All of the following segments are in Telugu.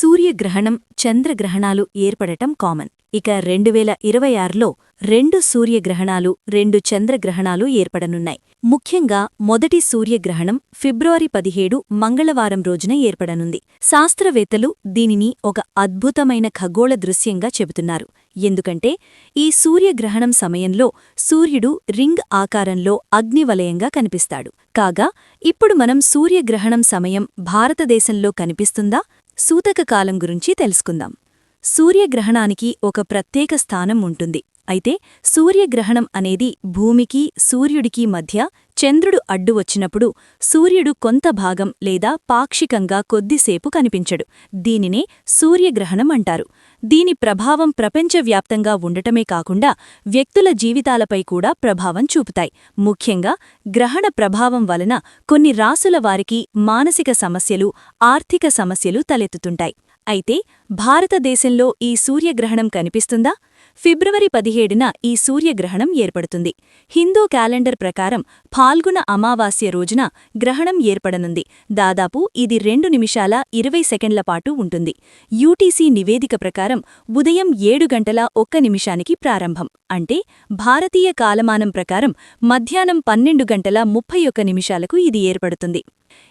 సూర్యగ్రహణం చంద్రగ్రహణాలు ఏర్పడటం కామన్. ఇక 2026లో 2 సూర్యగ్రహణాలు 2 చంద్రగ్రహణాలు ఏర్పడనున్నాయి. ముఖ్యంగా మొదటి సూర్యగ్రహణం ఫిబ్రవరి 17 మంగళవారం రోజున ఏర్పడనుంది. శాస్త్రవేత్తలు దీనిని ఒక అద్భుతమైన ఖగోళ దృశ్యంగా చెబుతున్నారు. ఎందుకంటే ఈ సూర్యగ్రహణం సమయంలో సూర్యుడు రింగ్ ఆకారంలో అగ్నివలయంగా కనిపిస్తాడు. కాగా ఇప్పుడు మనం సూర్యగ్రహణం సమయం భారతదేశంలో కనిపిస్తుందా? సూతకకాలం గురించి తెలుసుకుందాం. సూర్యగ్రహణానికి ఒక ప్రత్యేక స్థానం ఉంటుంది. అయితే సూర్యగ్రహణం అనేది భూమికి సూర్యుడికి మధ్య చంద్రుడు అడ్డు వచ్చినప్పుడు సూర్యుడు కొంత భాగం లేదా పాక్షికంగా కొద్దిసేపు కనిపించడు. దీనినే సూర్యగ్రహణం అంటారు. దీని ప్రభావం ప్రపంచవ్యాప్తంగా ఉండటమే కాకుండా వ్యక్తుల జీవితాలపై కూడా ప్రభావం చూపుతాయి. ముఖ్యంగా గ్రహణ ప్రభావం వలన కొన్ని రాసుల వారికి మానసిక సమస్యలు, ఆర్థిక సమస్యలు తలెత్తుతుంటాయి. అయితే భారతదేశంలో ఈ సూర్యగ్రహణం కనిపిస్తుందా? ఫిబ్రవరి 17న ఈ సూర్యగ్రహణం ఏర్పడుతుంది. హిందూ క్యాలెండర్ ప్రకారం ఫాల్గుణ అమావాస్య రోజున గ్రహణం ఏర్పడనుంది. దాదాపు ఇది 2 నిమిషాల 20 సెకండ్ల పాటు ఉంటుంది. యూటీసీ నివేదిక ప్రకారం ఉదయం 7 గంటల 1 నిమిషానికి ప్రారంభం. అంటే భారతీయ కాలమానం ప్రకారం మధ్యాహ్నం 12 గంటల 31 నిమిషాలకు ఇది ఏర్పడుతుంది.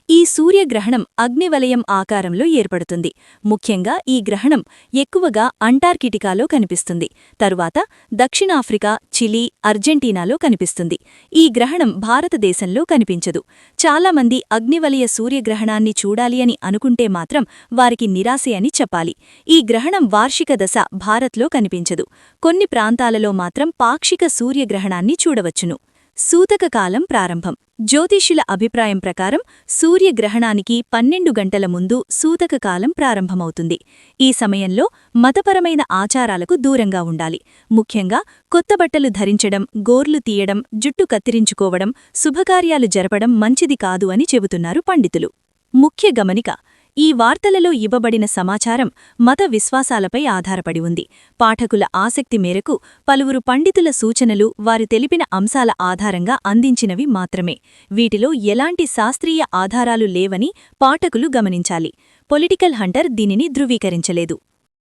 ఈ సూర్యగ్రహణం అగ్నివలయం ఆకారంలో ఏర్పడుతుంది. ముఖ్యంగా ఈ గ్రహణం ఎక్కువగా అంటార్కిటికాలో కనిపిస్తుంది. తరువాత దక్షిణాఫ్రికా, చిలీ, అర్జెంటీనాలో కనిపిస్తుంది. ఈ గ్రహణం భారతదేశంలో కనిపించదు. చాలామంది అగ్నివలయ సూర్యగ్రహణాన్ని చూడాలి అని అనుకుంటే మాత్రం వారికి నిరాశే అని చెప్పాలి. ఈ గ్రహణం వార్షిక దశ భారత్లో కనిపించదు. కొన్ని ప్రాంతాలలో మాత్రం పాక్షిక సూర్యగ్రహణాన్ని చూడవచ్చును. సూతకకాలం ప్రారంభం. జ్యోతిష్యుల అభిప్రాయం ప్రకారం సూర్యగ్రహణానికి 12 గంటల ముందు సూతకకాలం ప్రారంభమవుతుంది. ఈ సమయంలో మతపరమైన ఆచారాలకు దూరంగా ఉండాలి. ముఖ్యంగా కొత్త బట్టలు ధరించడం, గోర్లు తీయడం, జుట్టు కత్తిరించుకోవడం, శుభకార్యాలు జరపడం మంచిది కాదు అని చెబుతున్నారు పండితులు. ముఖ్య గమనిక: ఈ వార్తలలో ఇవ్వబడిన సమాచారం మత విశ్వాసాలపై ఆధారపడి ఉంది. పాఠకుల ఆసక్తి మేరకు పలువురు పండితుల సూచనలు వారు తెలిపిన అంశాల ఆధారంగా అందించినవి మాత్రమే. వీటిలో ఎలాంటి శాస్త్రీయ ఆధారాలు లేవని పాఠకులు గమనించాలి. పొలిటికల్ హంటర్ దీనిని ధృవీకరించలేదు.